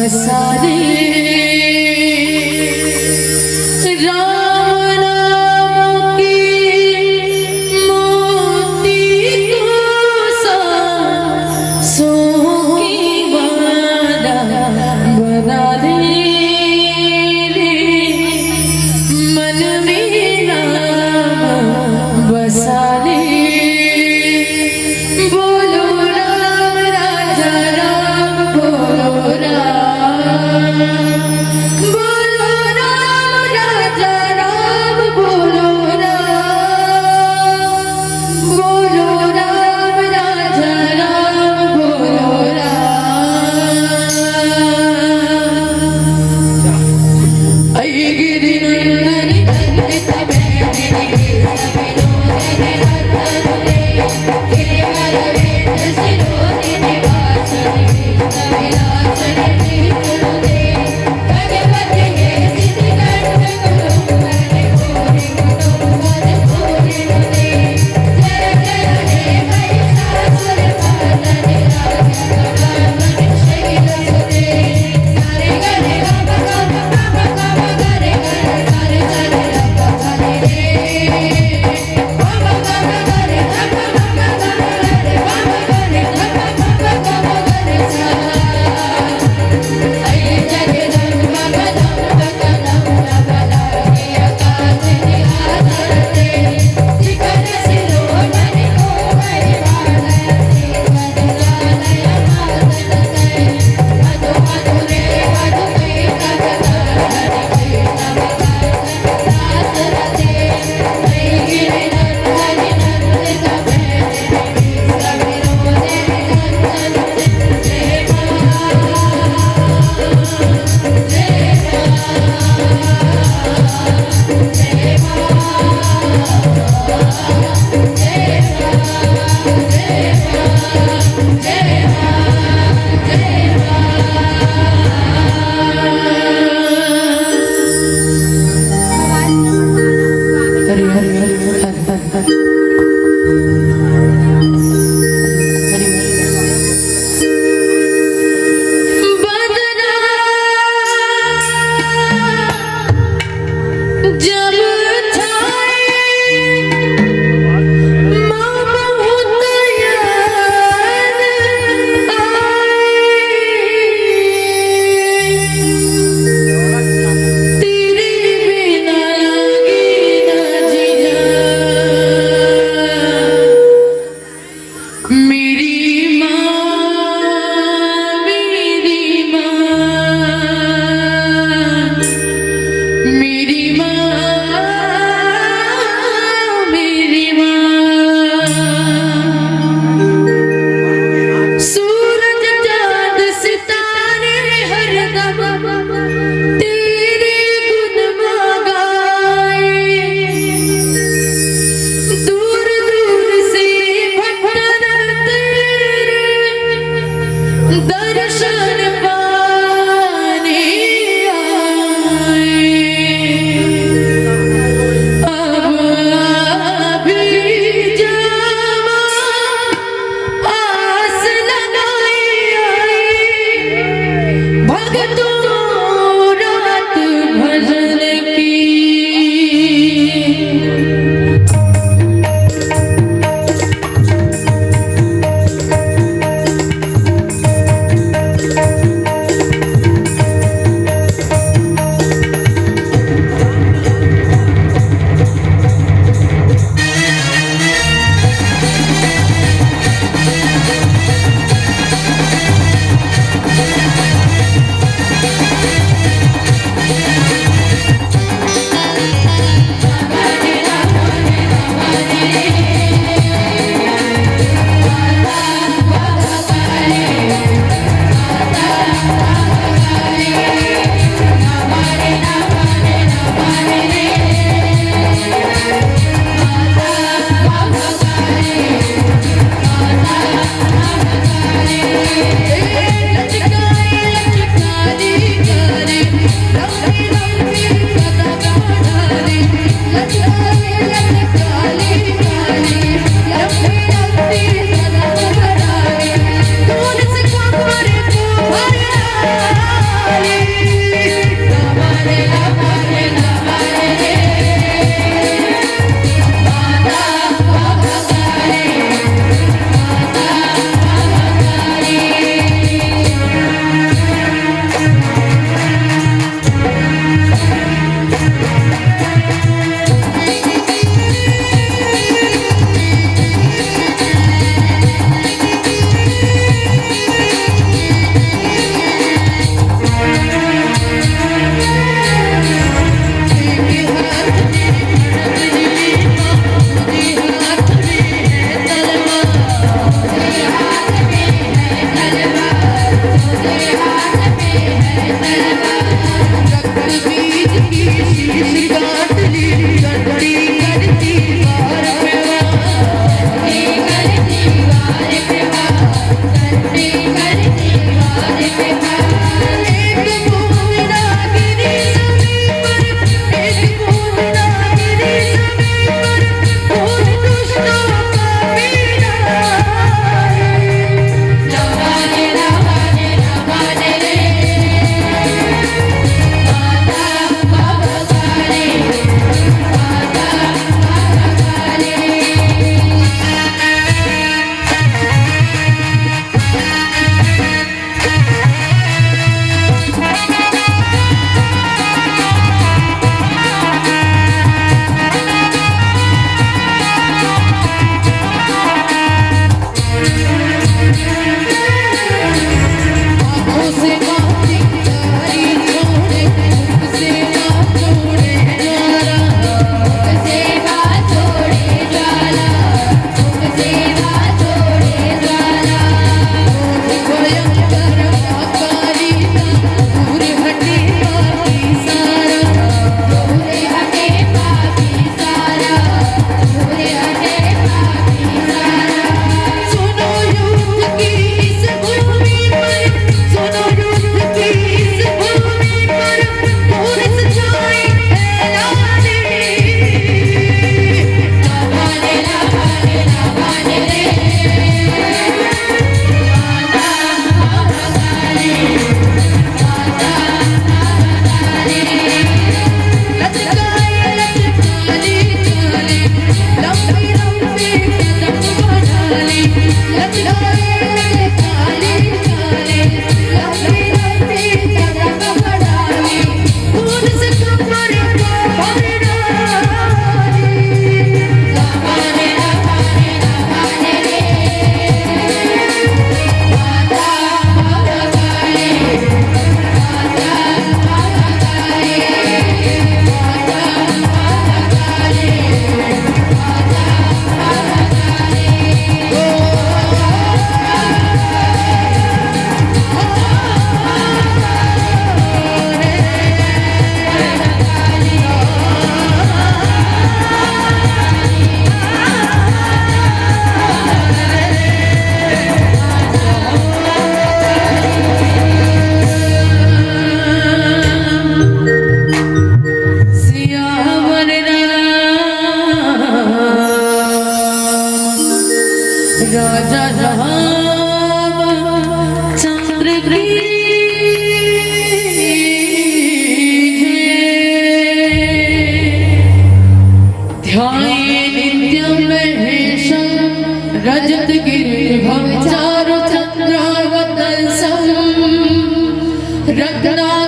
बसाले राम नाम की मोती को सांसों की माला बना ले मन में नाम बसा ले। बोलो राम राजा राम बोलो राम, बोलो राम राजा राम बोलो राम, बोलो राम राजा राम बोलो राम।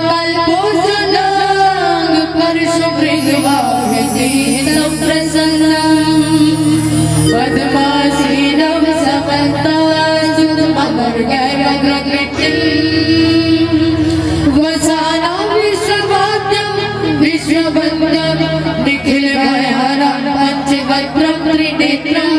कल्पोषणांग परशुभृङ्गवाहतीनं प्रसन्नं पद्मासीनं समन्तासुतममर्गमग्रकृतिं वसानं विश्ववाद्यं विश्ववन्द्यं निखिलभयानं पञ्चवक्त्रं त्रिनेत्रम्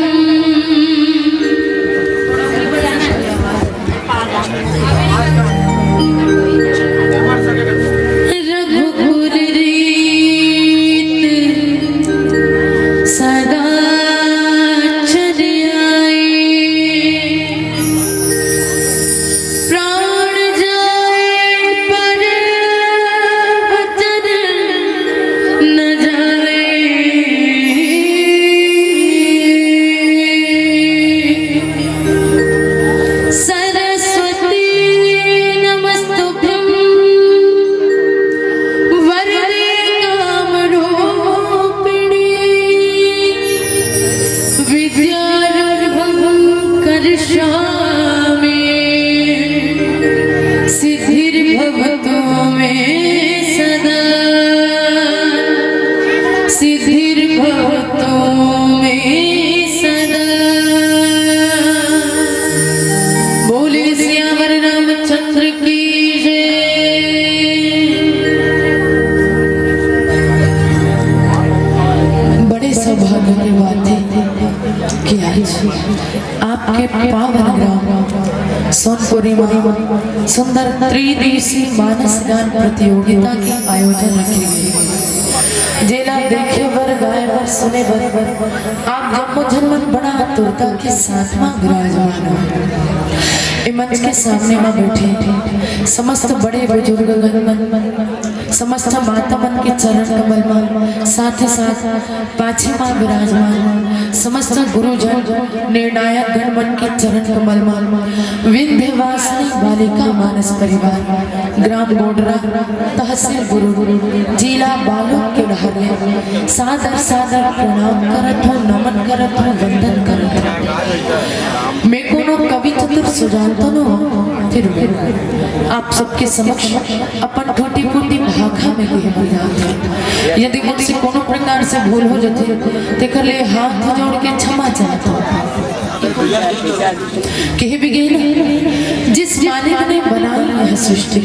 आपके पावन ग्राम सोनपुरी में सुंदर त्रिदिवसीय मानस गान प्रतियोगिता के आयोजन रखे गए। जेला देखे वर गाए वर सुने वर आप जम्मो जन्मन बड़ा तुरता के साथमा विराजमान हो। मंच के सामने में बैठे समस्त बड़े बुजुर्ग समस्त माता मन के चरण कमल में साथ ही साथ पाछे मां विराजमान समस्त गुरुजन निर्णायक गणमन के चरण कमल में विंध्यवासिनी बालिका मानस परिवार ग्राम बोडरा तहसील गुरु जिला बालों के ढाले सादर सादर प्रणाम करत हो, नमन करत हो, वंदन करत हो। मैं कोनो कवि चतुर सुजानतो न फिर आप सबके समक्ष अपन टूटी फूटी भाखा में कहे बुझाते। यदि मुझसे कोनो प्रकार से भूल हो जाती तो कर ले हाथ जोड़ के क्षमा चाहता हूँ। कहे भी गई जिस मालिक ने बनाई यह सृष्टि,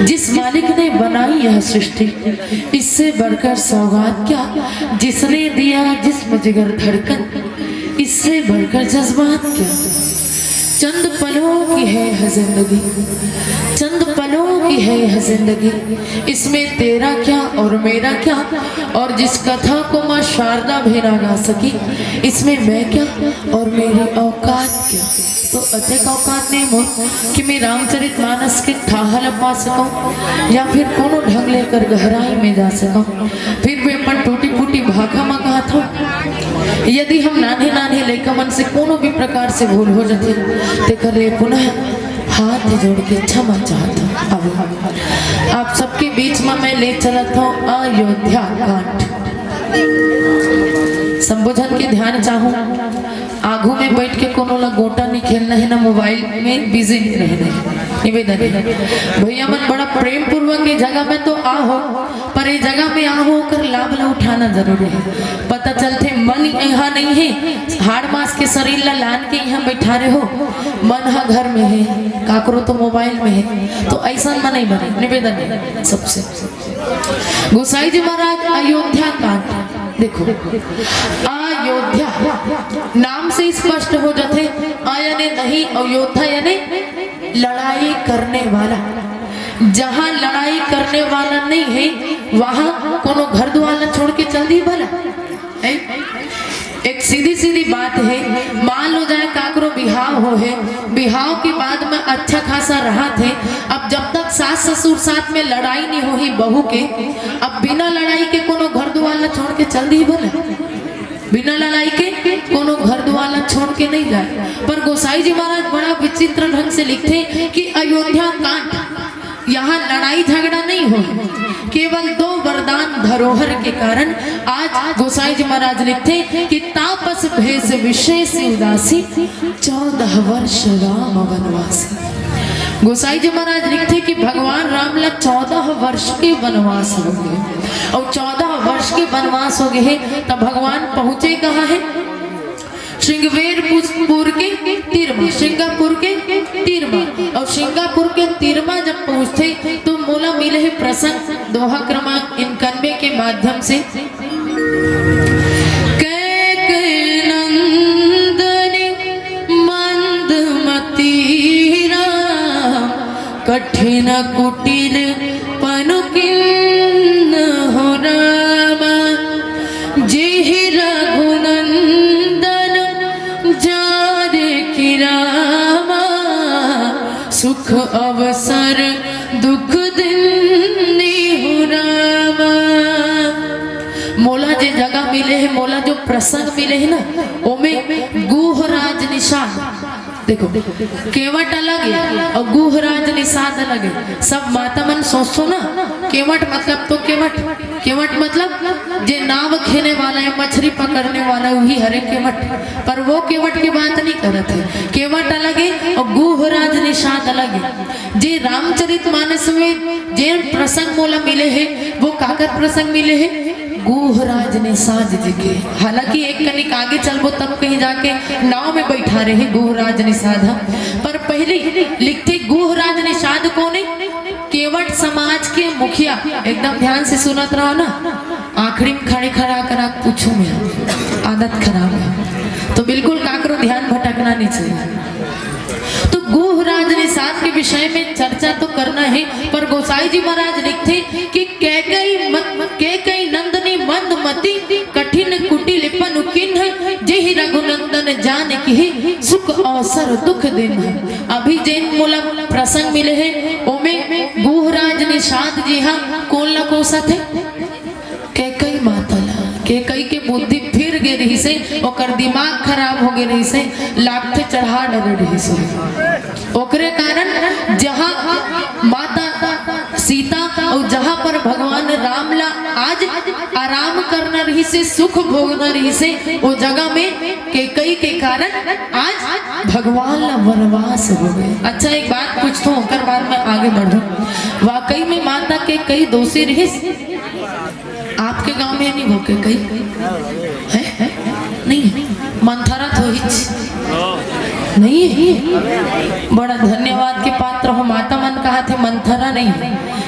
जिस मालिक ने बनाई यह सृष्टि, इससे बढ़कर सौगात क्या जिसने दिया जिस्म जिगर धड़कन, इससे बढ़कर जज्बात क्या। चंद पलों की है यह जिंदगी, चंद पलों की है यह जिंदगी, इसमें तेरा क्या और मेरा क्या, और जिस कथा को माँ शारदा भी ना गा सकी, इसमें मैं क्या और मेरी औकात क्या। तो अधिक औकात नहीं हो कि मैं रामचरितमानस के ठाहल पा सकूं या फिर कोनो ढंग लेकर गहराई में जा सकूं। फिर भी अपन टूटी फूटी भाखा में कहा था यदि हम नाने नाने लेकर मन से कोनो भी प्रकार से भूल हो जाती तो कर ले पुनः हाथ जोड़ के क्षमा चाहता हूँ। अब आप सबके बीच में मैं ले चला था अयोध्या कांड। संबोधन के ध्यान चाहूँ आगू में बैठ के कोनो ला गोटा नहीं खेलना है ना मोबाइल में बिजी नहीं रहना है। निवेदन भैया मन बड़ा प्रेम पूर्वक ये जगह में तो आओ, पर ये जगह में आओ कर लाभ ला उठाना जरूरी है। पता चलते मन यहाँ नहीं है, हाड़ मास के शरीर ला लान के यहाँ बैठा रहे हो, मन हा घर में है, काकरो तो मोबाइल में है, तो ऐसा मन नहीं बने। निवेदन है सबसे गोसाई जी महाराज अयोध्या कांड देखो। अयोध्या नाम से स्पष्ट हो जाते यानी नहीं, अयोध्या यानी लड़ाई करने वाला। जहां लड़ाई करने वाला नहीं है वहां कोनो घर द्वार छोड़ के चल दी भला। एक सीधी सीधी बात है, मान लो जाए काकरो बिहाव हो है, बिहाव के बाद में अच्छा खासा रहा थे, अब जब तक सास ससुर साथ में लड़ाई नहीं हो ही बहू के, अब बिना लड़ाई के कोनो घर द्वार छोड़ के चल दी भला। बिना लड़ाई के कोनो घर द्वार छोड़ के नहीं जाए। पर गोसाई जी महाराज बड़ा विचित्र ढंग से लिखते कि अयोध्या कांड यहाँ लड़ाई झगड़ा नहीं हो, केवल दो वरदान धरोहर के कारण। आज गोसाई जी महाराज लिखते कि तापस भेष विशेष उदासी 14 वर्ष राम वनवासी। गोसाई जी महाराज लिखते कि भगवान राम ला 14 वर्ष के वनवास हो गए और 14 वर्ष के वनवास हो गए तब भगवान पहुंचे कहाँ है? सिंगापुर के तिरमा, सिंगापुर के तिरमा। और सिंगापुर के तिरमा जब पहुंचते तो मोला मिले है प्रसंग दोहा क्रमांक 91 के माध्यम से। कठिन कुटिल पनुकिन हो राम, जेहि रघुनंदन जारे की रामा, सुख अवसर दुख दिन हो रामा। मोला जे जगह मिले है, मोला जो प्रसंग मिले है ना, ओमे गुहराज निषाद, देखो केवट अलग है और गुहराज निषाद अलग है। सब माता मन सोचो ना, केवट मतलब तो केवट मतलब जे नाव खेने वाला है, मछली पकड़ने वाला, वही हरे केवट। पर वो केवट की बात नहीं करते है। केवट अलग है और गुहराज निषाद अलग है। जे रामचरितमानस में जे प्रसंग मोला मिले है वो काकर प्रसंग मिले है? गुहराज निषाद जी के। हालांकि एक कनिक आगे चलबो तब कहीं जाके नाव में बैठा रहे गुहराज निषाद, पर पहले लिखते गुहराज निषाद कौन है? केवट समाज के मुखिया। एकदम ध्यान से सुनत रहो ना, आखिरी में खड़े खड़ा करा पूछू मैं, आदत खराब है तो बिल्कुल काकरो ध्यान भटकना नहीं चाहिए। तो गुहराज निषाद के विषय में चर्चा तो करना है, पर गोसाई जी महाराज लिखते कि कैकई नंदनी मंदमती, कठिन कुटिल पनुकिन है, जेहि रघुनंदन जान की, सुख अवसर दुख दिन है। अभी जैन मोला प्रसंग मिले हैं ओमे गुहराज निषाद जी हाँ कौन ला कोसा थे? कैकई मातला। कैकई के बुद्धि फिर गे रही से, ओकर दिमाग खराब हो गए रही से, लाखते चढ़ा डर रही से। ओकरे कारण जहाँ माता सीता और जहाँ पर भगवान राम ला आज आराम करना रही से, सुख भोगना रही से, वो जगह में कैकई के कारण आज भगवान ला वनवास हो गए। अच्छा एक बात पूछता हूँ, कर बाद में आगे बढ़ूं। वाकई में माता कैकई दोषी रही? आपके गांव में नहीं हो कैकई है? नहीं, मंथरा तो ही नहीं है। बड़ा धन्यवाद के पात्र हो। माता मन कहा थे मंथरा नहीं,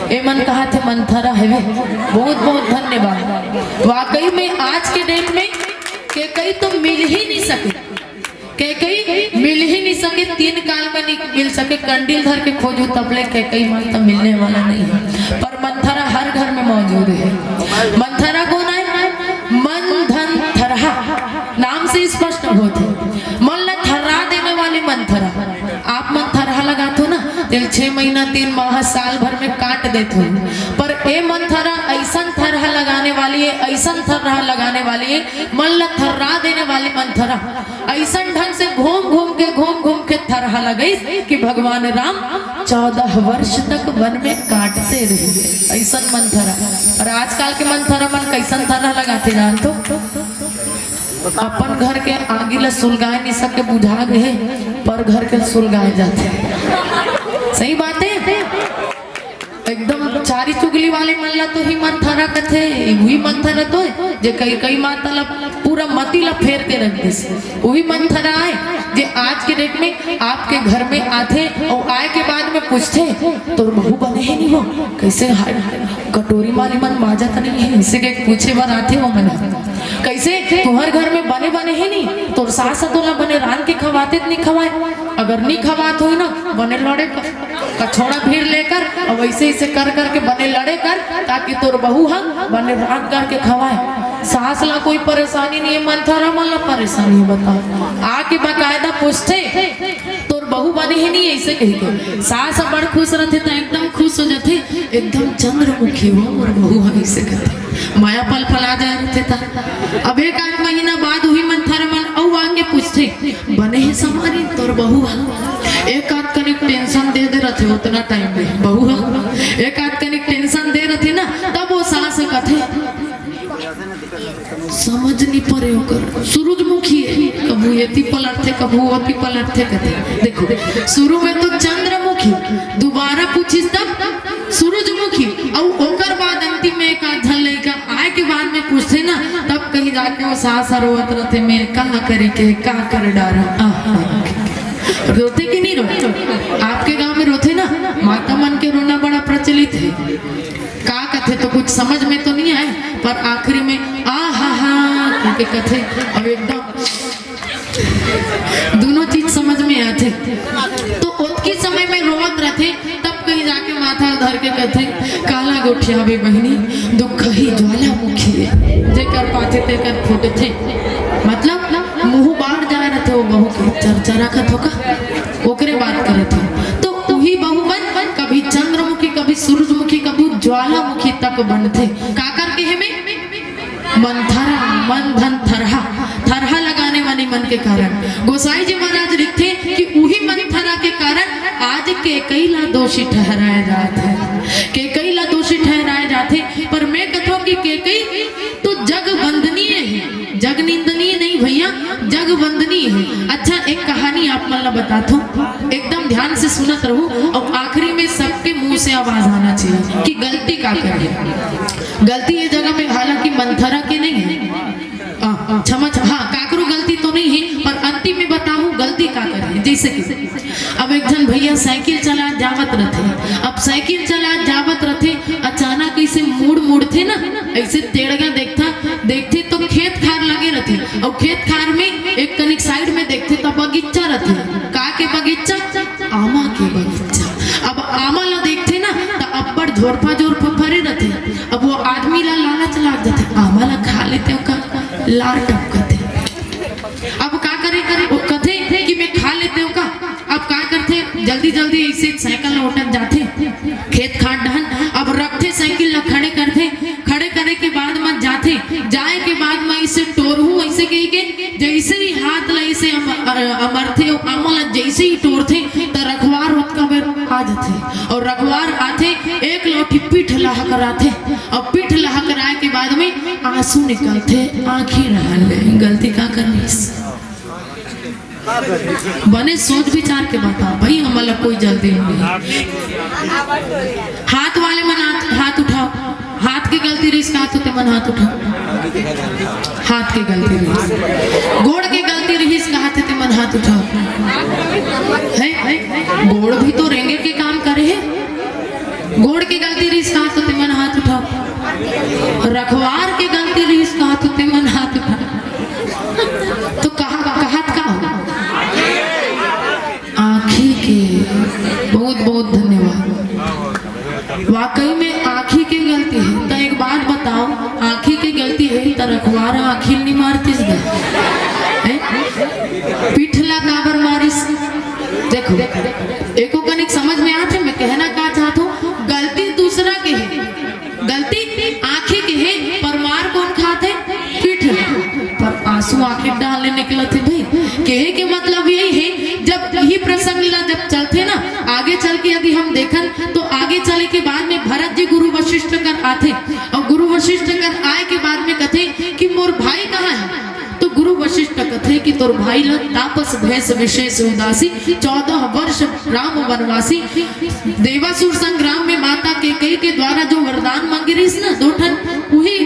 ए मन कहा थे मंथरा है। बहुत बहुत धन्यवाद। वाकई में आज के डेट में कैकई तो मिल ही नहीं सके, कैकई मिल ही नहीं सके, 3 काल में नहीं मिल सके। कंडील धर के खोजो तबले कैकई माता मिलने वाला नहीं है, पर मंथरा हर घर में मौजूद है। मंथरा कौन है? मंथन थरहा नाम से स्पष्ट होते, मन ला थर्रा देने वाली मंथरा। आप मंथरा लगाते हो ना, 6 महीना 3 माह साल भर में काट देते हो, पर ए मंथरा ऐसा थरहा लगाने वाली है, ऐसा थरहा लगाने वाली है, मन ला थर्रा देने वाली मंथरा। ऐसा ढंग से घूम घूम के थरहा लगई कि भगवान राम 14 वर्ष तक वन में काटते रहे। ऐसा मंथरा। और आजकल के मंथरा मन कैसन थरहा लगाते जान तो अपन घर के आगे ला सुलगाए नहीं सके, बुझा गए पर घर के सुलगाए जाते। सही बात है, एकदम चारी चुगली वाले मन ला तो ही मंथरा कथे, वही मंथरा तो जे कई माता ला पूरा मती ला फेर के रख दे, वही मंथरा है जे आज के डेट में आपके घर में आते और आए के बाद में पूछते तो बहू बने ही नहीं हो, कैसे कटोरी माली मन माजा तो नहीं है, इसे के पूछे बार आते हो मन कैसे तुम्हारे घर में बने ही नहीं, तो सास तो बने रान के खवाते नहीं खवाए, अगर नहीं खवात हो ना बने लड़े कछोड़ा भीड़ लेकर और वैसे ही से कर के बने लड़े कर, ताकि तोर बहू हम बने रान करके खवाए। सास ला कोई परेशानी नहीं है, मंथरा मन ला परेशानी है। बताओ आके बाकायदा पूछते तोर बहू बने ही नहीं, ऐसे कही के सास बड़ खुश रहते तो एकदम खुश हो जाते, एकदम चंद्रमुखी हो और बहू हम ऐसे कहते माया पल फला जाए रहते था। अब 1 महीना बाद हुई मंथरा मन औ आके पूछते बने ही समारी तोर बहू एक आध कनिक टेंशन दे रहे उतना टाइम में बहू एक आध कनिक टेंशन दे रहे ना, तब वो सास कथे समझ नहीं पा रहे होकर सूरजमुखी है, कबू ये पलट थे कबू वो पलट थे कहते। देखो शुरू में तो चंद्रमुखी, दोबारा पूछी तब सूरजमुखी, और ओकर बाद अंतिम में एक आध लड़का आए के बाद में पूछते ना, तब कहीं जाके वो सास रोवत रहते, मैं कहा करे के का कर डारा। रोते कि नहीं रोते? आपके गांव में रोते ना? माता मन के रोना बड़ा प्रचलित है। का कथे तो कुछ समझ में तो नहीं आए, पर आखिरी में आ हा के कथे अब एकदम दोनों चीज समझ में आते। तो उतकी समय में रोवत रहते, तब कहीं जाके माथा धर के कथे काला गोठिया भी बहनी दुख ही ज्वालामुखी है, जे कर पाते ते कर फूटे थे। मतलब मुंह बाहर जा रहे थे, वो बहू के चर्चा रखत होगा, ओकरे बात करत हो। तो वही बहू बन कभी चंद्रमुखी, कभी सूरजमुखी, कभी ज्वालामुखी तक बनते। का करके हमें मंथरा, मन धन थरहा, थरहा लगाने वाले मन के कारण गोसाई जी महाराज लिखते कि वही मंथरा के कारण आज के कैला दोषी ठहराए जाते हैं, के कैला दोषी ठहराए जाते। पर मैं कथो कि के कई तो जग वंदनीय है, जग निंदनीय नहीं भैया, जग वंदनीय है। अच्छा एक कहानी आप मतलब बताता हूँ, एकदम ध्यान से सुनत रहो, और आखिरी में सबके मुंह से आवाज आना चाहिए कि गलती का करे। गलती ये जगह में हालांकि मंथरा के नहीं है, क्षमा हाँ काकरो गलती तो नहीं है, पर अंतिम में बताऊं गलती का करे। जैसे कि अब एक जन भैया साइकिल चला जावत रहते, अब साइकिल चला जावत रहते, अचानक ऐसे मुड़ थे ना, ऐसे टेढ़गा देखते तो खेत खार लगे रहते, और खेत खार में एक कनिक साइड में देखते तो बगीचा रहते। का के बगीचा? आमा के बगीचा। अब आमा ला देखते ना तो अब्बड़ झोरफा फरे रहते। अब वो आदमी ला लालच लाग जाते, आमा ला खा लेते, लार टपकते। अब का करे वो कथे कि मैं खा लेते का। अब का करते जल्दी ऐसे साइकिल उठक जाते खेत खाट डहन, अब रखते साइकिल ला खड़े करे के बाद में जाते, जाए के बाद में इसे टोरहू ऐसे कही के जैसे ही हाथ ला इसे अमरथे आमला जैसे ही टोरथे तो रखवार उतका बेर आ जाते, और रखवार आते एक लोटी पीठ लहा कराते, और पीठ लहा कराए के बाद में आंसू निकलते, आंखें रहल। गलती का करनी बने सोच विचार के बताओ भाई, हमारा कोई जल्दी नहीं। हाथ वाले मन हाथ उठाओ, हाथ की गलती रिस्क हाथ होते मन हाथ उठाओ, हाथ की गलती रिस्क, गोड़ की गलती रिस्क हाथ होते मन हाथ उठाओ। है गोड़ भी तो रेंगे के काम करे है, गोड़ की गलती रिस्क हाथ होते मन हाथ उठाओ, रखवार की गलती रिस्क हाथ होते मन हाथ उठाओ। तो कहा का आँखी के बहुत धन्यवाद। वाकई में आँखी की गलती है। तो एक बात बताओ, आँखी की गलती है तो रखवारा आँखी नहीं मारतीस गए, पिठला काबर मारिस। देखो एको कनिक समझ में आते, मैं कहना क्या चाहता हूँ, गलती दूसरा के है, गलती आँखी के है, पर मार कौन खाते? पीठ। पर आंसू आंखें डालने निकले थे भाई, कहे के मतलब यही है, जब यही प्रसंग जब चलते ना आगे चल के यदि हम देखन तो आगे चले के बाद में भरत जी गुरु वशिष्ठ कर आते, और गुरु वशिष्ठ कर आए के बाद में कथे कि मोर भाई कहाँ है? तो गुरु वशिष्ठ कथे कि तोर भाई ला तापस भैंस विशेष उदासी, 14 वर्ष राम वनवासी, देवासुर संग्राम में माता कैकेयी के द्वारा जो वरदान मांगे रही ना 2 ठन, वही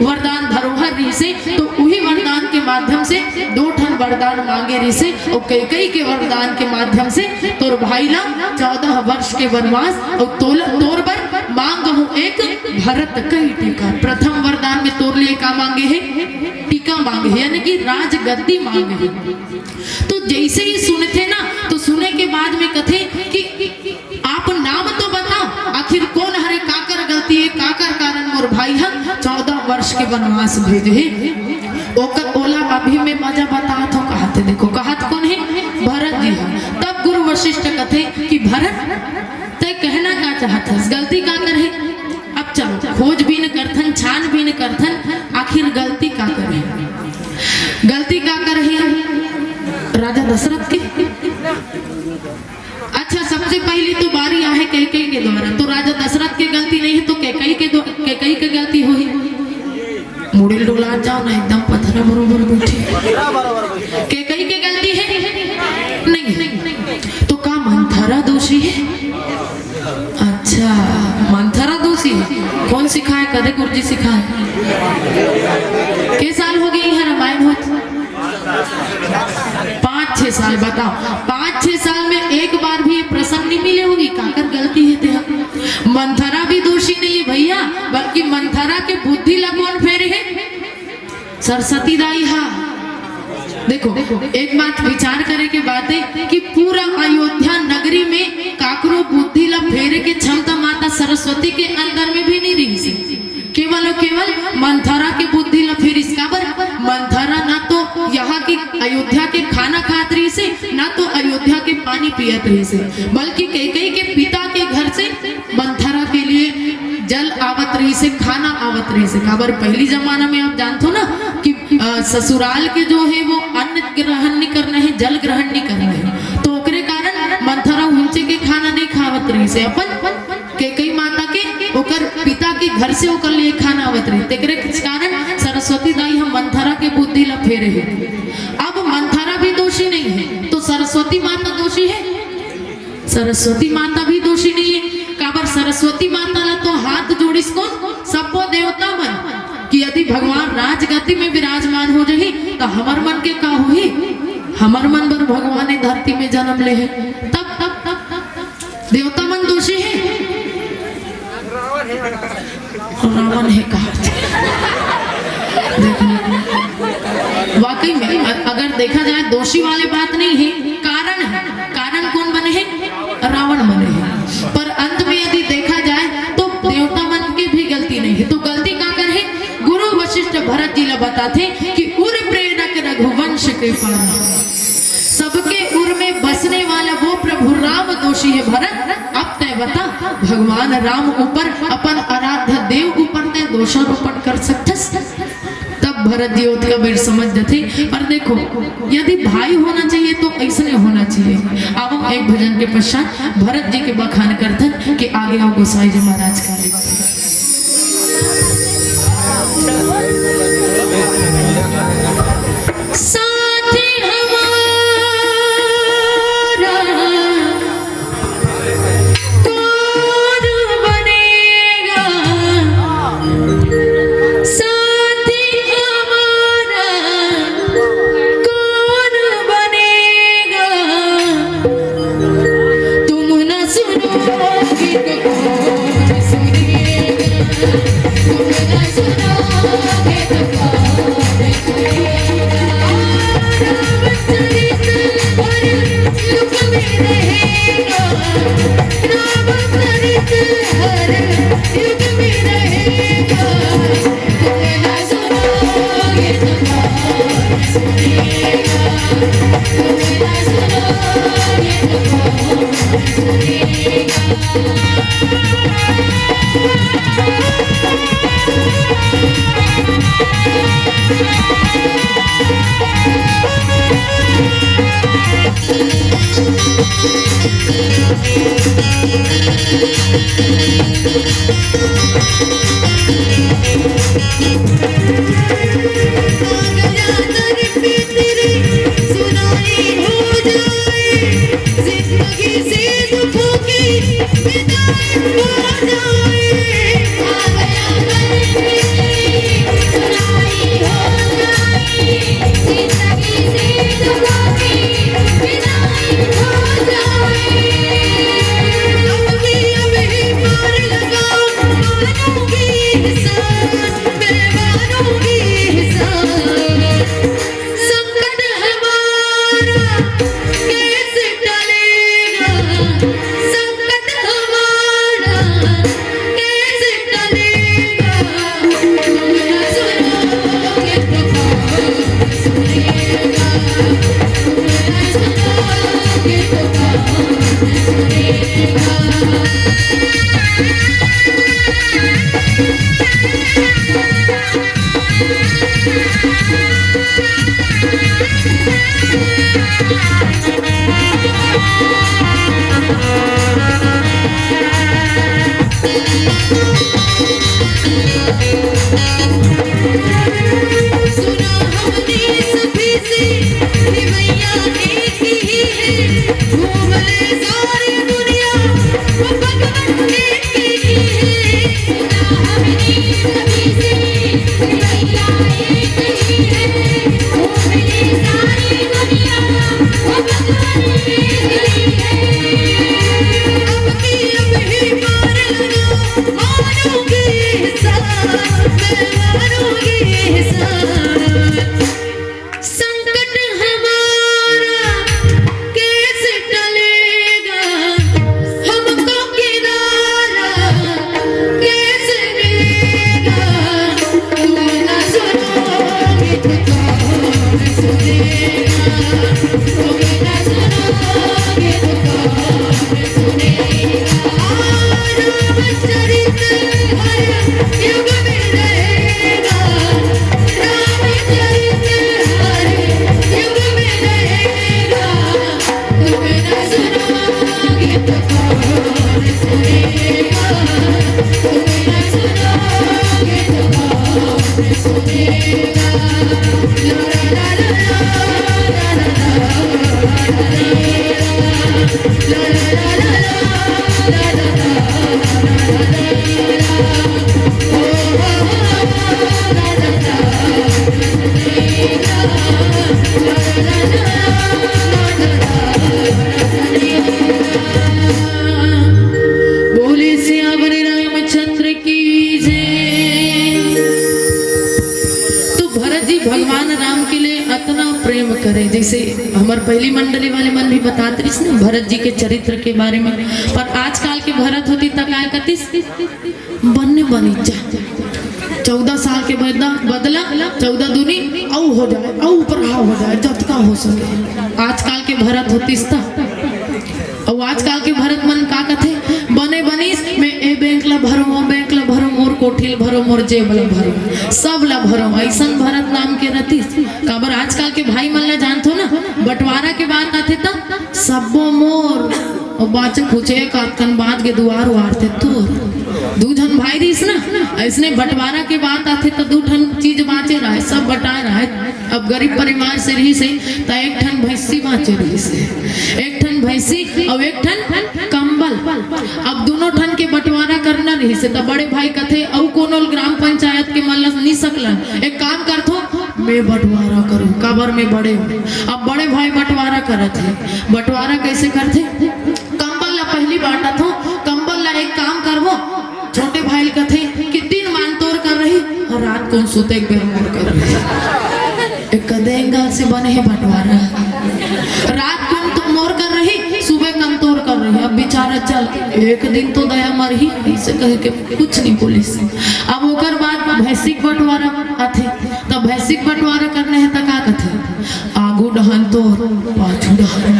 वरदान धरोहर रही से, तो वही वरदान के माध्यम से 2 ठन वरदान मांगे रही से, और कैकेयी के वरदान के माध्यम से तोर भाई ला 14 वर्ष के वनवास, और तोर पर मांग हूँ एक भरत कई टीका। प्रथम वरदान में तोर लिए का मांगे है? टीका मांगे है, यानी कि राज गद्दी मांगे है। तो जैसे ही सुनते ना, तो सुने के बाद में कथे कि आप नाम तो बताओ, आखिर कौन हरे काकर गलती है, काकर कारण मोर भाई हम 14 वर्ष के वनवास भेजे है। ओकर ओला अभी में मजा बता तो कहते, देखो कहत कौन है? भरत जी है। तब गुरु वशिष्ठ कथे कि भरत ते कहना का चाहत है, गलती का कर है? अब चलो खोजबीन करथन, छानबीन करथन, आखिर गलती का कर है? गलती का कर है राजा दशरथ की। अच्छा सबसे पहली तो बारी आहे कैकेयी के द्वारा, तो राजा दशरथ की गलती नहीं है, तो कैकेयी की गलती हुई। मुड़िल डोला कदे गुरुजी सिखाए के साल हो गई है रामायण हो 5-6 साल। बताओ 5-6 साल में एक बार भी ये प्रसंग नहीं मिले होगी काकर गलती है तेरा। मंथरा भी दोषी नहीं है भैया, बल्कि मंथरा के बुद्धि ला कौन फेरे है? सरस्वती दाई। हाँ देखो एक बात विचार करे के बात है कि पूरा अयोध्या नगरी में काकरो बुद्धि ला फेरे के क्षमता माता सरस्वती के अंदर में भी नहीं रही सी। केवल और केवल मंथरा के बुद्धि ला फेरी इसका बराबर। मंथरा ना तो यहाँ की अयोध्या के खाना खात रही से, ना तो अयोध्या के पानी पियत रही से, बल्कि कैकेयी के पिता के घर से मंथरा के लिए जल आवत रही से, खाना आवत रही से। खबर पहली जमाना में आप जानते हो ना कि ससुराल के जो है वो अन्न ग्रहण नहीं करना है, जल ग्रहण नहीं करना है, तो ओकरे कारण मंथरा उनसे के खाना नहीं खावत रही से। अपन कैकेयी माता के ओकर पिता के घर से ओकर लिए खाना आवत रही, तेकरे कारण सरस्वती दाई हम मंथरा के बुद्धि ला फेरे है। अब मंथरा भी दोषी नहीं है तो सरस्वती माता दोषी है? सरस्वती माता भी दोषी नहीं है। काबर सरस्वती माता ला तो हाथ जोड़िस कौन? सबो देवता मन कि यदि भगवान राजगति में विराजमान हो जाही तो हमर मन के का होही? हमर मन बर भगवान ने धरती में जन्म ले है, तब तब तब तब देवता मन दोषी है? रावण है कहा। वाकई में अगर देखा जाए दोषी वाली बात नहीं है, कारण है। कारण कौन बने हैं? रावण बने हैं। पर अंत में यदि देखा जाए तो देवता मन की भी गलती नहीं है। तो गलती का कर है? गुरु वशिष्ठ भरत जी ला बताते कि उर प्रेरक रघुवंश कृपा, सबके उर में बसने वाला वो प्रभु राम दोषी है भरत। अब तय बता भगवान राम ऊपर अपन आराध्य देव ऊपर तय दोषारोपण कर सकथस? तब भरत जी का बीर समझ जाते। पर देखो यदि भाई होना चाहिए तो ऐसा नहीं होना चाहिए। अब हम एक भजन के पश्चात भरत जी के बखान करते कि आगे आओ गोसाई जी महाराज का। साथी हमारा कौन बनेगा? साथी हमारा कौन बनेगा? तुम न सुनोगे तो कौन सुनेगा? तुम न सुनोगे तो बोले सियावर रामचंद्र की जय। तो भरत जी भगवान राम के लिए इतना प्रेम करे, जैसे हमारे पहली मंडली वाले मन भी बताते रही भरत जी के चरित्र के बारे में। पर आजकल के भरत होती तक आय कतीस बनने बनी जा 14 साल के बदला 14 दूनी औ हो जाए औ ऊपर हो जाए जतका हो सके। आजकल के भरत होतीस और आजकल के भरत मन का कथे बने बनीस में ए बैंक ला भरो ओ बैंक ला भरो मोर कोठिल भरो मोर जेब ला भरो सब ला भरो ऐसन भरत नाम के रतीस। काबर आजकल के भाई मन ला जानथो ना बंटवारा के बात आथे त सबो मोर और बाचे पूछे कातकन बात के दुआर वारते तोर दू जन भाई रहीस ना ऐसने बंटवारा के बात आथे तो दू ठन चीज बाँचे रहे सब बटा रहे। अब गरीब परिवार से रही से तो एक ठन भैंसी बाँचे रही से एक ठन भैंसी और एक ठन कंबल। अब दोनों ठन के बंटवारा करना रही से तो बड़े भाई कथे औ कोनो ग्राम पंचायत के मन नहीं सकलन एक काम करथो मैं बंटवारा करूँ काबर में बड़े अब बड़े भाई बंटवारा करत है। बंटवारा कैसे करते कंबल ला पहली बांटा थो कंबल ला एक काम करवो छोटे भाई कथे कि दिन मान तोड़ कर रही और रात को सोते एक बेर मोर कर रही एक कदेंगा से बने है बंटवारा। रात को तो मोर कर रही सुबह कम तोड़ कर रही। अब बेचारा चल एक दिन तो दया मर ही ऐसे कह के कुछ नहीं पुलिस। अब ओकर बाद भैंसिक बंटवारा आथे तो भैंसिक बंटवारा करने है तो का कथे आगू डहन तोर पाछू डहन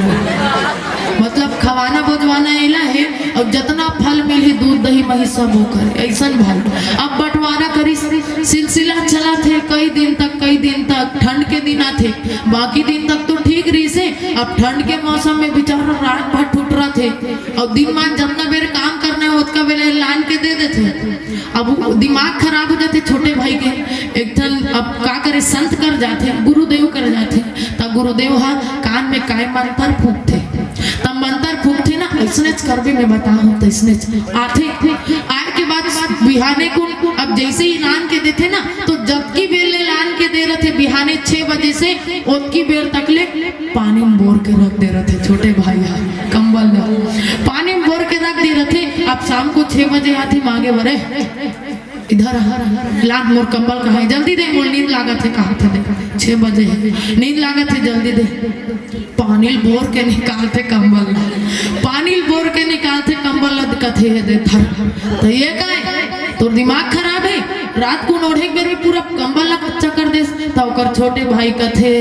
मतलब खवाना बोझवाना एला है और जितना फल मिली दूध दही मही सब होकर ऐसा भाई। अब बंटवारा करी सिलसिला चला थे कई दिन तक ठंड के दिन आते बाकी दिन तक तो ठीक रही से। अब ठंड के मौसम में बेचारा रात भर ठुट रहा थे और दिन मान जितना बेर काम करना है उतना बेर लान के दे देते। अब दिमाग खराब हो जाते छोटे भाई के एक ठन अब का करे संत कर जाते गुरुदेव कर जाते तब गुरुदेव हा कान में काय मंत्र फूकते तब मंत्र फूकते ना ऐसने करबे में बताऊं तो इसने आते आए के बाद बिहाने को अब जैसे ही लान के देते ना तो जब की बेर ले लान के दे रहे थे बिहाने 6 बजे से उतकी बेर तक ले पानी में बोर के रख दे रहे थे छोटे भाई कंबल पानी में बोर के रख दे रहे थे। अब शाम को 6 बजे आते मांगे बरे इधर लाद मोर कंबल कहा जल्दी दे मोर नींद लागत है कहा थे 6 बजे नींद लागत है जल्दी दे पानी बोर के निकालते कंबल पानी बोर के निकालते कंबल कथे है दे थर तो ये का तो दिमाग खराब है रात को ओढ़े बेर में पूरा कंबल ला कच्चा कर दे तो ओकर छोटे भाई कथे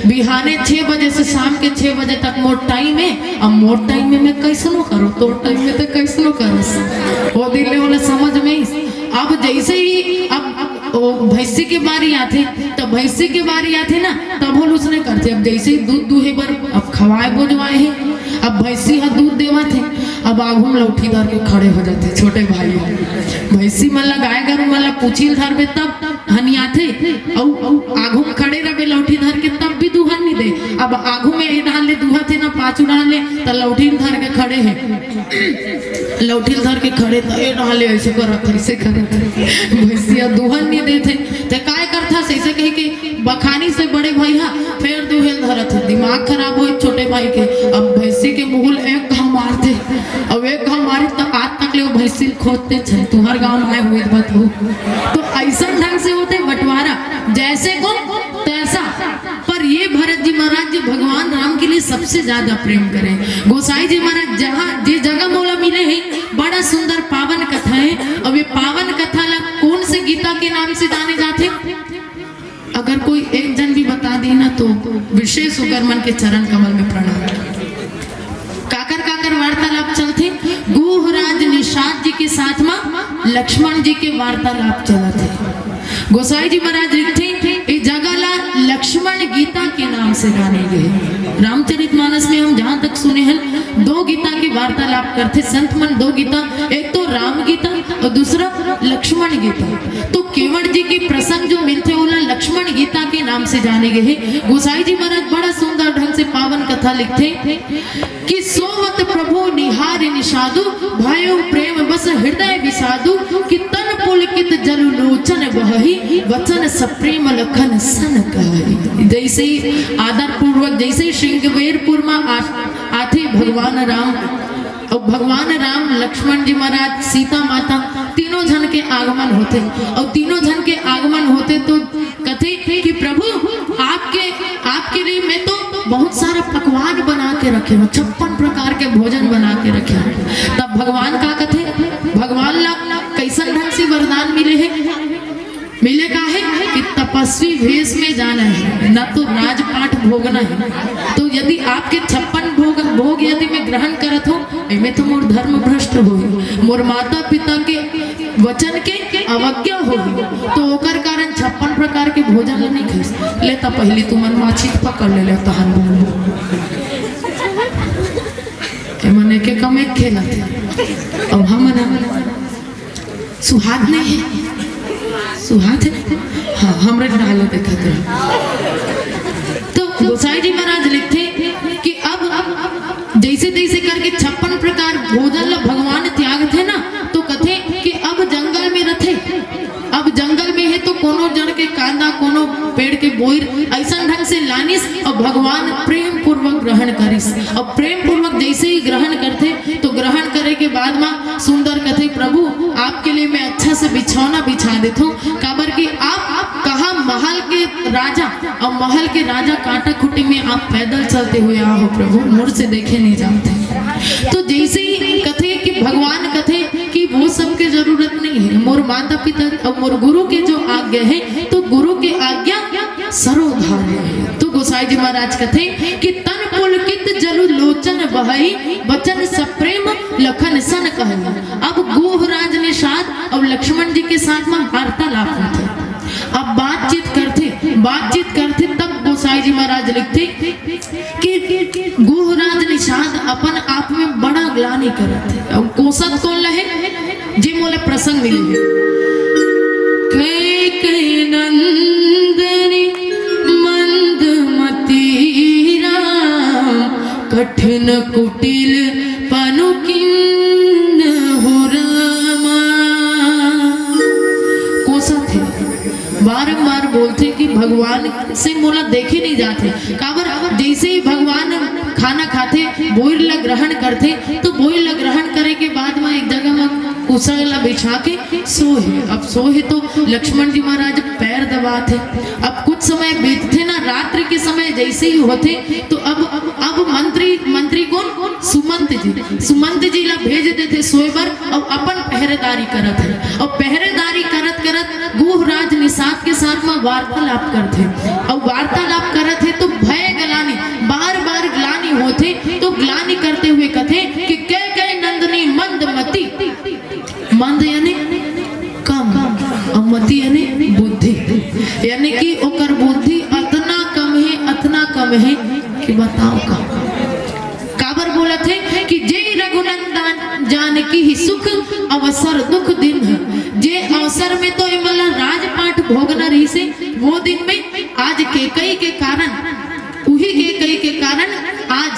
बिहाने 6 बजे से शाम के 6 बजे तक मोर टाइम है। अब मोर टाइम में मैं कैसनो करो तो टाइम में तो कैसनो करो वो दिन वाले समझ में। अब जैसे ही अब भैंसी की बारी आते तो भैंसी की बारी आते ना तब हम उसने करते। अब जैसे ही दूध दूहे बर अब खवाए बोझवाए है अब भैंसी हा दूध देवा थे अब आगू में लौठी धर के खड़े हो जाते छोटे भाई भैंसी मन लगाए गरू मन पूछिल धर बे तब हनिया थे और आगू में खड़े रहे लौठी धर के तब भी दूहन नहीं दे। अब आगू में ये डाल ले दूहा थे ना पाछू डाल ले तो लौठी धर के खड़े है लौठी धर के खड़े तो ये डाल ले ऐसे करत ऐसे करत भैंसिया दूहन नहीं देते तो काय करता ऐसे कही के बखानी से बड़े भाई हा फिर दूहे धरत है। दिमाग खराब हो छोटे भाई के। अब भैंसी के मुहल एक घाव मारते अब एक घाव मारे तो आज तक ले वो भैंसी खोदते छे तुम्हारे गाँव में आए हुए बात हो तो ऐसा ढंग से होते बंटवारा जैसे को तैसा। पर ये भरत जी महाराज जी भगवान राम के लिए सबसे ज्यादा प्रेम करें। गोसाई जी महाराज जहाँ जिस जगह मोला मिले हैं बड़ा सुंदर पावन कथा है। अब ये पावन कथा ला कौन से गीता के नाम से जाने जाते अगर कोई एक जन भी बता देना तो विशेष होकर मन के चरण कमल में प्रणाम। काकर काकर वार्तालाप चलते गुहराज निश निषाद जी के साथ में लक्ष्मण जी के वार्तालाप चला थे। गोसाई जी महाराज लिखते इस जगह ला लक्ष्मण गीता के नाम से जाने गए। रामचरितमानस में हम जहाँ तक सुने हैं 2 गीता के वार्तालाप करते संत मन, 2 गीता, एक तो राम गीता और दूसरा लक्ष्मण गीता। तो केवट जी के प्रसंग जो मिलते ओला लक्ष्मण गीता के नाम से जाने गए। गोसाई जी महाराज बड़ा सुंदर ढंग से पावन कथा लिखते कि सोवत प्रभु निहार निषादु भयो प्रेम बस हृदय विषादु कि तन पुलकित जलु लोचन बहहि वचन सप्रेम लखन सन कहहि। जैसे आदर पूर्वक जैसे श्रृंगवेरपुर में आते भगवान राम और भगवान राम लक्ष्मण जी महाराज सीता माता तीनों जन के आगमन होते और तीनों जन के आगमन होते तो कथे कि प्रभु आपके लिए मैं तो बहुत सारा पकवान बना के रखे हूँ, 56 प्रकार के भोजन बना के रखे हूँ। तब भगवान का कथे भगवान ला कैसन ढंग से वरदान मिले का है कि तपस्वी वेश में जाना है, न तो राजपाट भोगना है। तो यदि आपके 56 भोग यदि मैं ग्रहण करत हूँ मैं तो मोर धर्म भ्रष्ट हो, मोर माता पिता के वचन के अवज्ञा हो, तो ओकर कारण 56 प्रकार के भोजन नहीं खाई लेता। पहले तू मन माछी पकड़ ले लेता हन मने के कम एक खेला थे अब हम सुहाग नहीं है, सुहाग है हाँ हमरे डाले देखा तो गोसाई जी महाराज लिखते कि अब जैसे तैसे करके 56 प्रकार भोजन ला भगवान त्याग थे ना, तो कथे कि अब जंगल में रथे, अब जंगल में है तो कोनो जड़ के कांदा कोनो पेड़ के बोर ऐसा ढंग से लानिस और भगवान प्रेम पूर्वक ग्रहण करिस। और प्रेम पूर्वक जैसे ही ग्रहण करते तो ग्रहण करे के बाद में सुंदर कथे प्रभु आपके लिए मैं अच्छा से बिछौना बिछा देता हूँ, काबर कि आप कहा महल के राजा और महल के राजा कांटा खुटी में आप पैदल चलते हुए आओ प्रभु, मोर से देखे नहीं जाते। तो जैसे ही कथे कि भगवान कथे कि वो सब के जरूरत नहीं है, मोर माता पिता और मोर गुरु के जो आज्ञा है तो गुरु के आज्ञा सर्वधार्य है। तो गोसाई जी महाराज कथे कि तन पुलकित जलु लोचन बहई वचन सप्रेम लखन सन कहई। अब गोहराज निषाद और लक्ष्मण जी के साथ में वार्तालाप होते, अब बातचीत करते तब गोसाई जी महाराज लिखते कि गोहराज निषाद अपन आप में बड़ा ग्लानि करते और कोसत कौन लहे जे मोले प्रसंग मिले कई नंदनी मंदमती राम कठिन कुटिल पनुकिन हो रामा। कोसत है बारंबार बोलते कि भगवान से मोला देखे नहीं जाते, काबर जैसे ही भगवान खाना खाते बोइर ला ग्रहण करते तो बोइर ला ग्रहण करे के बाद में एक जगह में कुशला बिछा के सोहे। अब सोहे तो लक्ष्मण जी महाराज पैर दबाते, अब कुछ समय बीतते ना, रात्रि के समय जैसे ही होते तो अब मंत्री कौन सुमंत जी ला भेज देते सोएबर और अपन पहरेदारी करत है। और पहरेदारी करत गुहराज निषाद के साथ में वार्तालाप करते और वार्तालाप करत है तो भय ग्लानि बार ग्लानि होते तो ग्लानि करते हुए कथे कि कई नंदनी मंदमती, मंद यानी कम और मति यानी बुद्धि, यानी कि ओकर बुद्धि अतना कम है कि बताओ काबर बोला थे कि जे रघुनंदन जानकी ही सुख अवसर दुख दिन है, जे अवसर में तो इमला राजपाट भोगना रही से वो दिन में आज केकई के कारण आज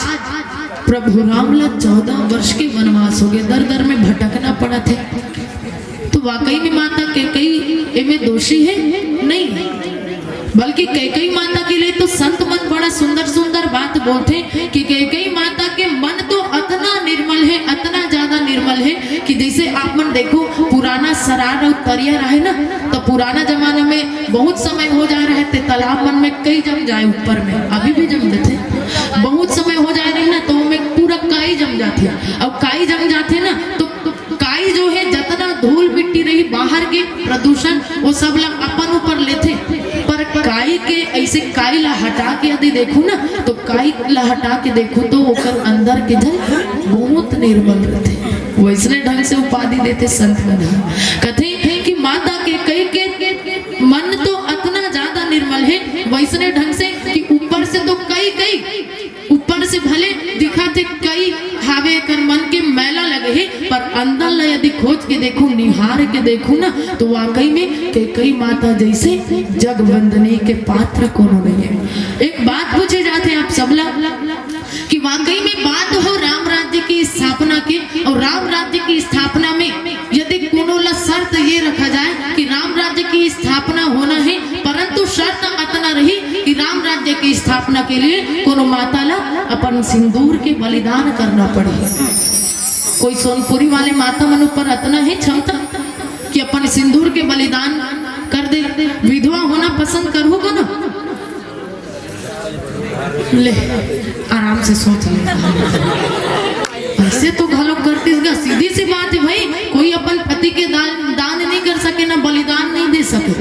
प्रभु राम ला 14 वर्ष के वनवास हो गए, दर में भटकना पड़ा थे। तो वाकई में माता कैकेयी इनमें दोषी है नहीं, बल्कि कैकेयी माता के लिए तो संत मन बड़ा सुंदर बात बोलते कि कैकेयी माता के मन तो अतना निर्मल है, अतना ज्यादा निर्मल है कि जैसे आप मन देखो पुराना सरार और तरिया रहे ना, तो पुराना जमाना में बहुत समय हो जा रहे थे तालाब मन में कई जम जाए ऊपर में, अभी भी जम जाते, बहुत समय हो जा रहे ना तो में पूरा काई जम जाते, अब काई जम जाते ना तो काई जो है जितना धूल मिट्टी रही बाहर के प्रदूषण वो सब लोग अपन ऊपर लेते, पर काई के ऐसे काई ला हटा के यदि देखो ना तो काई ला हटा के देखो तो ओकर अंदर के जल बहुत निर्मल रहते, वैसने ढंग से उपाधि देते संत मन कथे कि माता के कई के मन तो अतना ज्यादा निर्मल है वैसने ढंग से कि ऊपर से तो कई ऊपर से भले दिखा थे कई हावे कर मन के मैला लगे है पर अंदर ला यदि खोज के देखूं निहार के देखूं ना तो वाकई में कई माता जैसे जग वंदनी के पात्र कोनो नहीं है। एक बात पूछे जाते आप सबला कि वाकई में बात हो राम राज्य की स्थापना की और राम राज्य की स्थापना में यदि कोनो ला शर्त ये रखा जाए कि राम राज्य की स्थापना होना है परंतु शर्त अतना रही कि राम राज्य की स्थापना के लिए कोनो माता ला अपन सिंदूर के बलिदान करना पड़े। कोई सोनपुरी वाले माता मन ऊपर अतना है क्षमता कि अपन सिंदूर के बलिदान कर दे। विधवा होना पसंद करोगे ना ले आराम से सोच ले ऐसे तो घालो करती सीधी सी बात है भाई कोई अपन पति के दान नहीं कर सके ना बलिदान नहीं दे सके।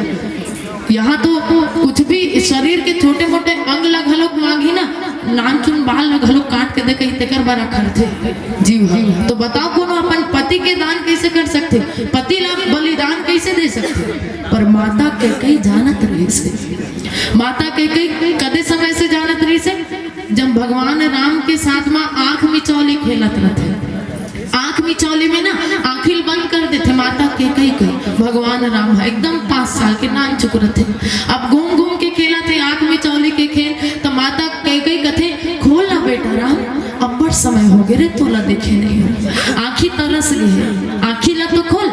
यहाँ तो कुछ भी शरीर के छोटे मोटे अंग लग हलोक मांगी ना नानचुन बाल लग हलोक काट के दे कहीं तेकर बारा करते जी हाँ। तो बताओ कोनो अपन पति के दान कैसे कर सकते पति ला बलिदान कैसे दे सकते पर माता के कई जानत रही से माता के कई कदे समय से जानत रही से जब भगवान राम के साथ में आंख मिचौली खेलत रहते आंख मिचौली में ना आंखिल बंद कर देते माता के कई भगवान राम है एकदम 5 साल के नाम चुक रहे थे अब घूम घूम के खेला थे आंख मिचौली के खेल तो माता कई कथे खोल ना बेटा राम अब बड़ समय हो गए रे तोला देखे नहीं हो आंखी तरस गई आंखी ला तो खोल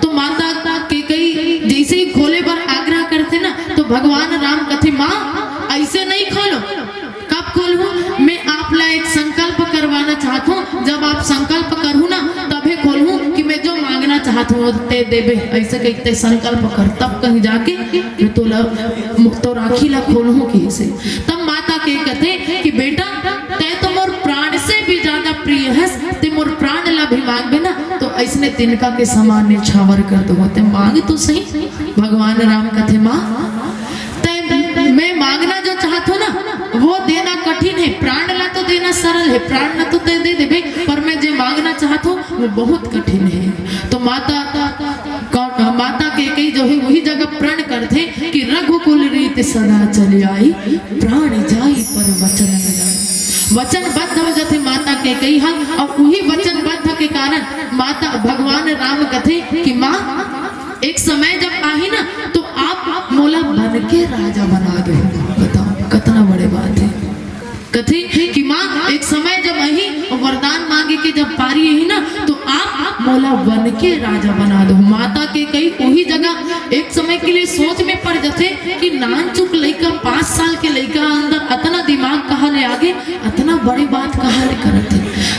तो माता के कई जैसे ही खोले पर आग्रह करते ना तो भगवान राम कथे माँ ऐसे नहीं खोलो कब खोलूं मैं आप ला एक संकल्प करवाना चाहता हूँ जब आप संकल्प करूँ ना तभी खोलूं कि मैं जो मांगना चाहता हूँ ते देवे ऐसे कहते संकल्प कर तब कहीं जाके मैं तो राखी ला खोलूं कि से तब माता के कहते कि बेटा ते तो मोर प्राण से भी ज्यादा प्रिय है ते मोर प्राण ला भी मांगे ना तो ऐसने तिनका के समान निछावर कर दो ते मांग तो सही भगवान राम कहते माँ मैं मांगना जो चाहता हूँ ना वो देना कठिन है प्राण ला तो देना सरल है प्राण ला तो दे दे पर मैं जो मांगना चाहता हूँ वो बहुत कठिन है। तो माता के कई जो है वही जगह प्रण करते कि रघुकुल रीत सदा चली आई प्राण जाई पर वचन न जाई वचनबद्ध हो जाते माता के कई हल और वही वचनबद्ध के कारण माता भगवान राम कथे कि माँ एक समय जब आई ना तो आप मोला बन के राजा बना दो। बताओ कितना बड़े बात है कथे कि माँ एक समय जब आई वरदान मांगे के जब पारी है ना तो आप मोला बन के राजा बना दो। माता के कई वही जगह एक समय के लिए सोच में पड़ जाते कि नान चुक लड़का 5 साल के लड़का अंदर अतना दिमाग कहाँ ले आगे अतना बड़ी बात कहाँ ले करते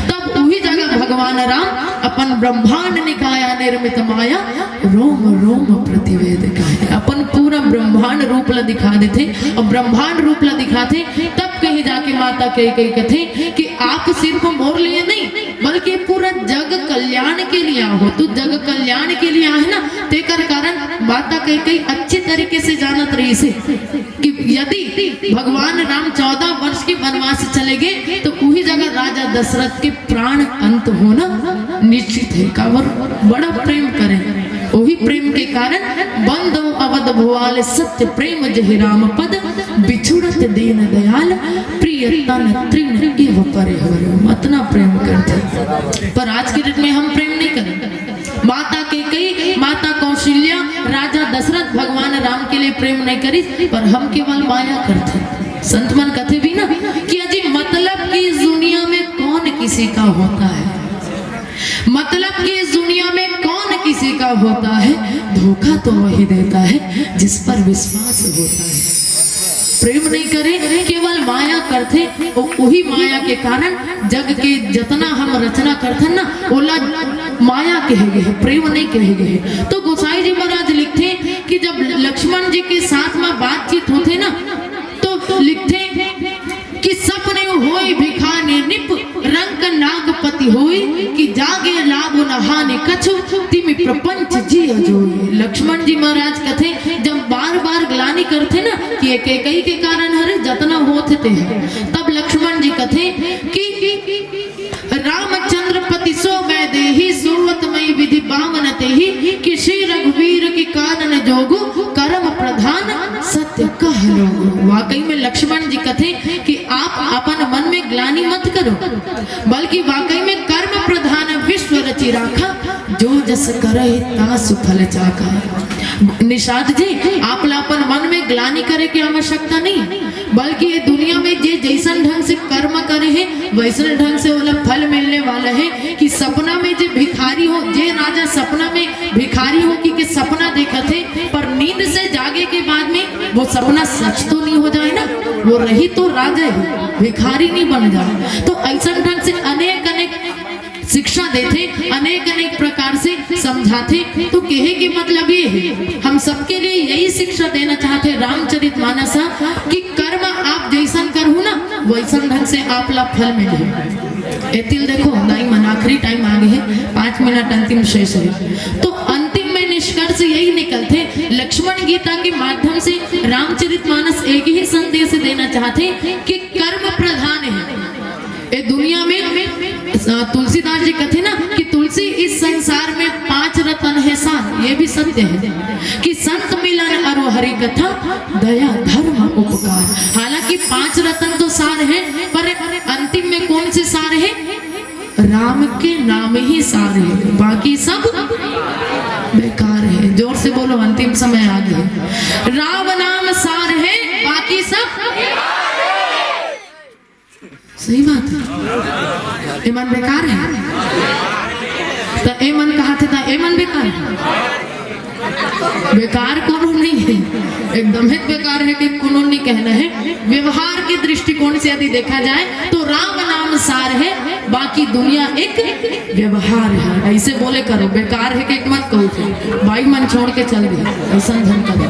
तब वही जगह भगवान राम अपन ब्रह्मांड निकाया निर्मित माया रोम रोम प्रतिवेद कहे अपन पूरा ब्रह्मांड रूप ला दिखा देते और ब्रह्मांड रूप ला दिखाते तब कहीं जाके माता कही कथे कि आप सिर्फ मोर लिए नहीं बल्कि पूरा जग कल्याण के लिए हो तो जग कल्याण के लिए आए ना तेकर कारण माता कही अच्छे तरीके से जानत रही से कि यदि भगवान राम 14 वर्ष के वनवास चले गए तो वही जगह राजा दशरथ के प्राण अंत होना निश्चित है कावर बड़ा प्रेम करें वही प्रेम के कारण बंद अवध भुआल सत्य प्रेम जहि राम पद बिछुड़त दीन दयाल प्रिय तन तृण इव परे हरि इतना प्रेम करते पर आज के डेट में हम प्रेम नहीं करें। माता के कई माता कौशल्या राजा दशरथ भगवान राम के लिए प्रेम नहीं करी पर हम केवल माया करते। संत मन कथे भी ना कि अजी मतलब की दुनिया में कौन किसी का होता है मतलब की दुनिया में कौन किसी का होता है धोखा तो वही देता है जिस पर विश्वास होता है। प्रेम नहीं करे केवल माया करते और वही माया के कारण जग के जितना हम रचना करते ना ओला माया कहे गए प्रेम नहीं कहे गए। तो गोसाई जी महाराज लिखते कि जब लक्ष्मण जी के साथ में बातचीत होते ना तो लिखते कि सपने होई भिखाने निप रंग नागपति होई कि जागे लाभ नहाने कछु तिमि प्रपंच जी अजोई। लक्ष्मण जी महाराज कथे जब बार बार ग्लानि करते ना कि एक कई के कारण हरे जतना होते हैं तब लक्ष्मण जी कथे कि रामचंद्र पति सो मैं देही सो पावन ते ही कि श्री रघुवीर की कानन जोगु कर्म प्रधान सत्य कह लोगु। वाकई में लक्ष्मण जी कहते कि आप अपन मन में ग्लानि मत करो, बल्कि वाकई में कर्म प्रधान विश्व रचि राखा, जो जस करे तासु फल चाखा। निषाद जी, आप अपन मन में ग्लानि करे की आवश्यकता नहीं, बल्कि ये दुनिया में जे जैसन ढंग से कर्म करे है वैसन ढंग से वाला फल मिलने वाला है। कि सपना में जे भिखारी हो, जे राजा सपना में भिखारी हो कि सपना देखा थे, पर नींद से जागे के बाद में वो सपना सच तो नहीं हो जाए ना, वो रही तो राजा है, भिखारी नहीं बन जाए। तो ऐसा ढंग से अनेक अनेक शिक्षा देते, अनेक अनेक प्रकार से समझाते। तो कहे के मतलब ये है, हम सबके लिए यही शिक्षा देना चाहते रामचरितमानस कि कर्म आप जैसन करू ना वैसन ढंग से आप ला फल मिले। एतिल देखो दाई मन आखिरी टाइम आ गए है, 5 मिनट अंतिम शेष है। तो अंतिम में निष्कर्ष यही निकलते, लक्ष्मण गीता के माध्यम से रामचरितमानस एक ही संदेश देना चाहते कि कर्म प्रधान है। ये दुनिया में तुलसीदास जी कहते ना कि तुलसी इस संसार में 5 रतन है सार, ये भी सत्य है कि संत मिलन और हरि कथा, दया धर्म उपकार। हालांकि 5 रतन तो सार है, पर अंतिम में कौन से सार है? राम के नाम ही सार है, बाकी सब बेकार है। जोर से बोलो, अंतिम समय आ गया। राम नाम सार है, बाकी सब सही बात है। मन बेकार है तो मन कहा था मन बेकार है। बेकार कोनो नहीं है, एकदम ही बेकार है कि कोनो नहीं कहना है। व्यवहार के दृष्टिकोण से यदि देखा जाए तो राम नाम सार है, बाकी दुनिया एक व्यवहार है। ऐसे बोले करो, बेकार है कि मत कहो, भाई मन छोड़ के चल गए, ऐसा धन करो।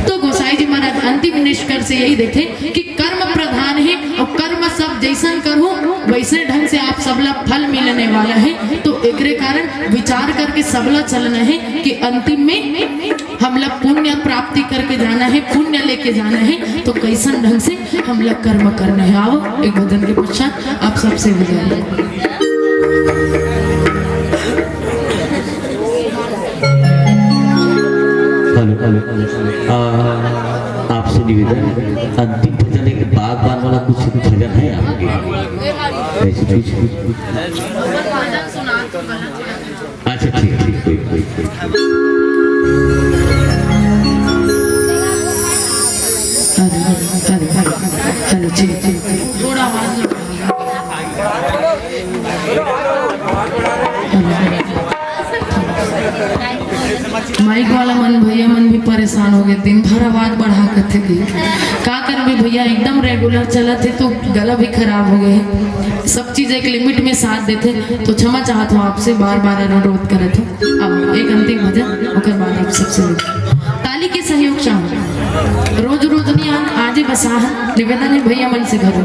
तो गोसाई जी महाराज अंतिम निष्कर्ष यही देखे कि कर्म प्रधान है और कर्म सब जैसन करो वैसे ढंग से आप सबला फल मिलने वाला है। तो एक कारण विचार करके सबला चलना है कि अंतिम में हम लोग पुण्य प्राप्ति करके जाना है, पुण्य लेके जाना है। तो कैसन ढंग से हम लोग कर्म करना है। आओ एक भजन के पश्चात आप सबसे विदाई। आपसे निवेदन, अंतिम भजन के बागबान वाला कुछ भजन है आपके? ऐसे अच्छा ठीक ठीक, कोई हेलो जी, थोड़ा आवाज माइक वाला मन भैया मन भी परेशान हो गए, दिन भर आवाज बढ़ा करते थे। का कर भैया एकदम रेगुलर चला थे तो गला भी खराब हो गए। सब चीज एक लिमिट में साथ देते, तो क्षमा चाहत हो आपसे, बार बार अनुरोध करे थे। अब एक अंतिम भजन, उसके बाद आप सबसे ताली के सहयोग चाहो। रोज रोज नहीं आज बसा निवेदन है भैया मन से करो।